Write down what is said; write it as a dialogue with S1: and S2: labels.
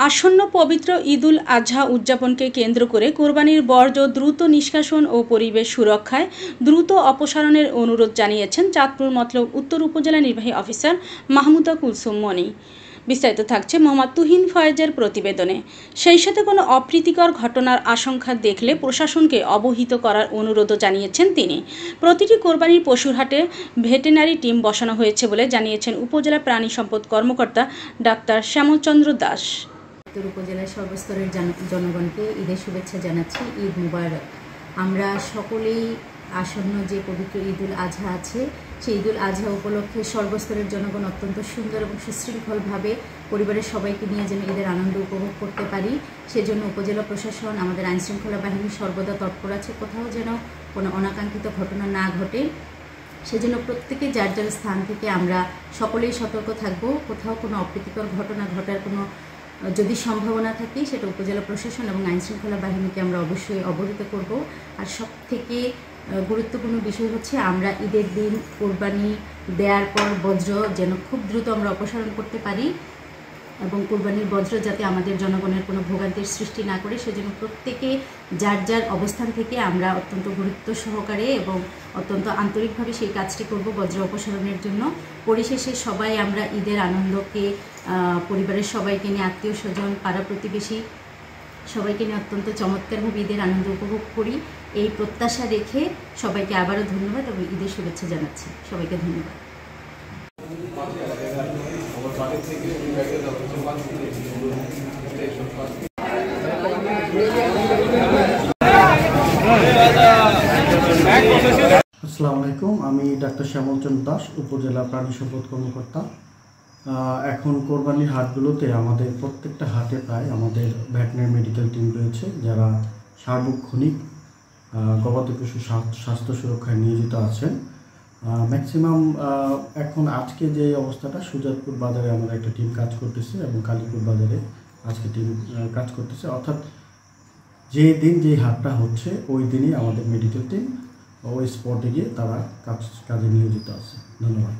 S1: আসন্ন পবিত্র ঈদুল আজহা উদযাপনকে কেন্দ্র করে কোরবানির বর্জ্য দ্রুত নিষ্কাশন ও পরিবেশ সুরক্ষায় দ্রুত অপসারণের অনুরোধ জানিয়েছেন চাঁদপুর মতলব উত্তর উপজেলা নির্বাহী অফিসার মাহমুদা কুলসুম মনি। বিস্তারিত থাকছে মোহাম্মদ তুহিন ফয়েজের প্রতিবেদনে। সেই সাথে কোনো অপ্রীতিকর ঘটনার আশঙ্কা দেখলে প্রশাসনকে অবহিত করার অনুরোধও জানিয়েছেন তিনি। প্রতিটি কোরবানির পশুর হাটে ভেটেরিনারি টিম বসানো হয়েছে বলে জানিয়েছেন উপজেলা প্রাণী সম্পদ কর্মকর্তা ডাক্তার শ্যামলচন্দ্র দাস।
S2: উপজেলার সর্বস্তরের জনগণকে ঈদের শুভেচ্ছা জানাচ্ছি। ঈদ মুবারক। আমরা সকলেই আসন্ন যে পবিত্র ঈদুল আজহা আছে সেই ঈদুল আজহা উপলক্ষে সর্বস্তরের জনগণ অত্যন্ত সুন্দর এবং সুশৃঙ্খলভাবে পরিবারের সবাইকে নিয়ে যেন ঈদের আনন্দ উপভোগ করতে পারি, সেজন্য উপজেলা প্রশাসন, আমাদের আইনশৃঙ্খলা বাহিনী সর্বদা তৎপর আছে। কোথাও যেন কোনো অনাকাঙ্ক্ষিত ঘটনা না ঘটে, সেজন্য প্রত্যেকে যার যার স্থান থেকে আমরা সকলেই সতর্ক থাকব। কোথাও কোনো অপ্রীতিকর ঘটনা ঘটার কোনো যদি সম্ভাবনা থাকে সেটা উপজেলা প্রশাসন এবং আইনশৃঙ্খলা বাহিনীকে আমরা অবশ্যই অবহিত করব। আর সব থেকে গুরুত্বপূর্ণ বিষয় হচ্ছে আমরা ঈদের দিন কোরবানি দেওয়ার পর বজ্র যেন খুব দ্রুত আমরা অপসারণ করতে পারি এবং কোরবানির বজ্র যাতে আমাদের জনগণের কোনো ভোগান্তির সৃষ্টি না করে, সেজন্য প্রত্যেকে যার যার অবস্থান থেকে আমরা অত্যন্ত গুরুত্ব সহকারে এবং অত্যন্ত আন্তরিকভাবে সেই কাজটি করব বজ্র অপসারণের জন্য। পরিশেষে সবাই আমরা ঈদের আনন্দকে পরিবারের সবাইকে নিয়ে, আত্মীয় স্বজন, পাড়া প্রতিবেশী সবাইকে নিয়ে অত্যন্ত চমৎকারভাবে ঈদের আনন্দ উপভোগ করি, এই প্রত্যাশা রেখে সবাইকে আবারও ধন্যবাদ এবং ঈদের শুভেচ্ছা জানাচ্ছি। সবাইকে ধন্যবাদ।
S3: আসসালামু আলাইকুম, আমি ডাক্তার শ্যামলচন্দ্র দাস, উপজেলা প্রাণী সম্পদ কর্মকর্তা। এখন কোরবানির হাটগুলোতে আমাদের প্রত্যেকটা হাটে প্রায় আমাদের ভেটেরিনারি মেডিকেল টিম রয়েছে, যারা সার্বক্ষণিক গবাদি পশু স্বাস্থ্য সুরক্ষায় নিয়োজিত আছেন। ম্যাক্সিমাম এখন আজকে যে অবস্থাটা, সুজাতপুর বাজারে আমাদের একটা টিম কাজ করতেছে এবং কালীপুর বাজারে আজকে টিম কাজ করতেছে। অর্থাৎ যে দিন যে হাটটা হচ্ছে ওই দিনই আমাদের মেডিকেল টিম ওই স্পটে গিয়ে তারা কাজে নিয়োজিত আছে। ধন্যবাদ।